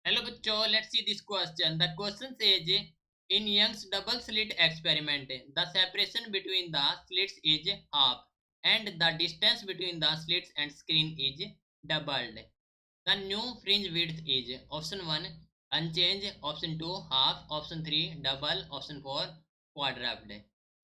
Hello bachcho, let's see this question. The question says in Young's double slit experiment, the separation between the slits is half and the distance between the slits and screen is doubled. The new fringe width is option 1 unchanged, option 2 half, option 3 double, option 4 quadrupled.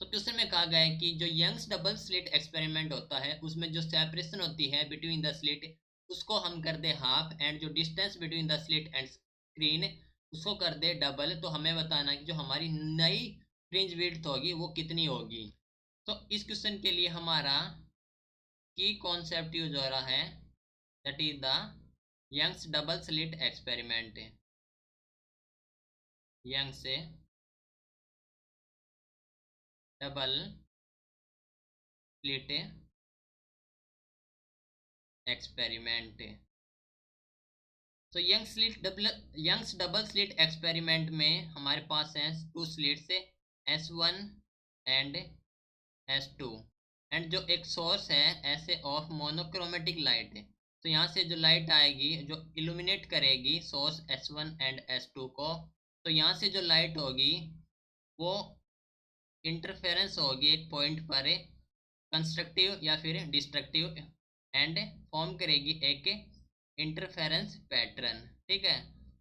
तो question में कहा गया है कि जो Young's double slit experiment होता है उसमें जो सेपरेशन होती है बिटवीन द स्लिट उसको हम कर दे हाफ एंड जो distance between the slit and screen उसको कर दे डबल। तो हमें बताना कि जो हमारी नई फ्रिंज विड्थ होगी वो कितनी होगी। तो इस क्वेश्चन के लिए हमारा की कॉन्सेप्ट यूज हो रहा है that is the Young's double slit experiment. Young's double slit experiment. तो यंग्स डबल स्लिट एक्सपेरिमेंट में हमारे पास है two slits S1 and S2 and जो एक सोर्स है ऐसे ऑफ मोनोक्रोमेटिक लाइट है। तो यहाँ से जो लाइट आएगी जो इल्यूमिनेट करेगी सोर्स S1 एंड S2 को, तो यहाँ से जो लाइट होगी वो इंटरफेरेंस होगी एक पॉइंट पर कंस्ट्रक्टिव या फिर डिस्ट्रक्टिव एंड फॉर्म करेगी एक इंटरफेरेंस पैटर्न। ठीक है,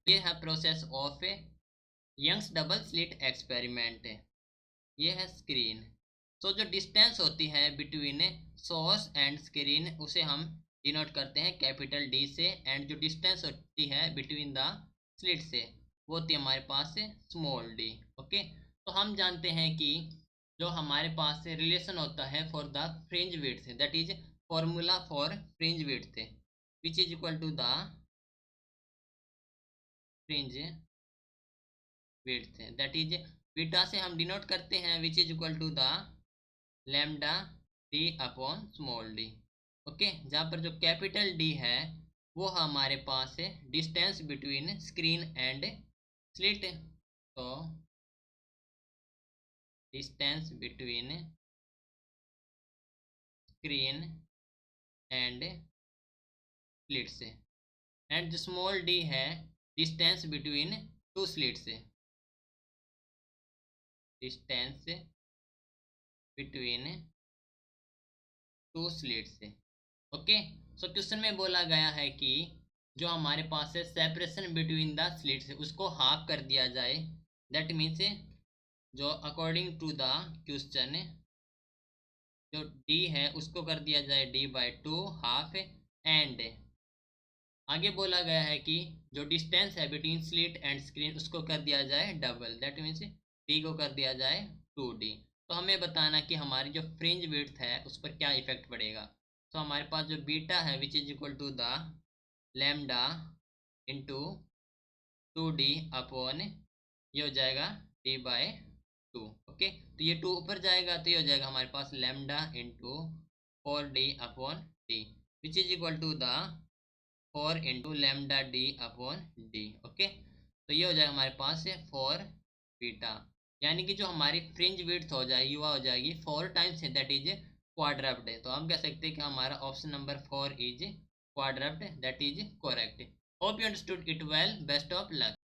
ये है process of Young's double slit experiment. ये है स्क्रीन। तो जो डिस्टेंस होती है बिटवीन सोर्स एंड स्क्रीन उसे हम डिनोट करते हैं कैपिटल डी से एंड जो डिस्टेंस होती है बिटवीन द स्लिट से वो होती है हमारे पास स्मॉल डी। ओके, तो हम जानते हैं कि जो हमारे पास रिलेशन होता है for the fringe width that is formula for fringe width which is equal to the fringe width that is beta से हम डिनोट करते हैं which is equal to the lambda D upon small d. Okay, जहाँ पर जो capital D है वो हमारे पास है distance between screen and slit. तो distance between screen and slit से एंड जो स्मॉल डी है डिस्टेंस बिटवीन टू स्लिट से, डिस्टेंस बिटवीन टू स्लिट से। ओके, सो क्वेश्चन में बोला गया है कि जो हमारे पास है सेपरेशन बिटवीन द स्लिट्स उसको हाफ कर दिया जाए। दैट मीन्स जो अकॉर्डिंग टू द क्वेश्चन जो डी है उसको कर दिया जाए D/2 हाफ एंड आगे बोला गया है कि जो डिस्टेंस है बिटवीन स्लिट एंड स्क्रीन उसको कर दिया जाए डबल। दैट मीन्स डी को कर दिया जाए 2D। तो हमें बताना कि हमारी जो फ्रिंज विड्थ है उस पर क्या इफेक्ट पड़ेगा। तो हमारे पास जो बीटा है which is equal to the lambda into 2D upon ये हो जाएगा D/2। ओके, तो ये 2 ऊपर जाएगा तो ये हो जाएगा हमारे पास lambda into 4D upon D which is equal to the 4 into lambda D upon D. Okay, तो ये हो जाएगा हमारे पास 4 बीटा, यानी कि जो हमारी फ्रिंज विड्थ हो जाएगी वह हो जाएगी 4 टाइम्स दैट इज क्वाड्रप्ड। तो हम कह सकते हैं कि हमारा option number 4 is quadrupled that is correct. Hope you understood it well, best of luck.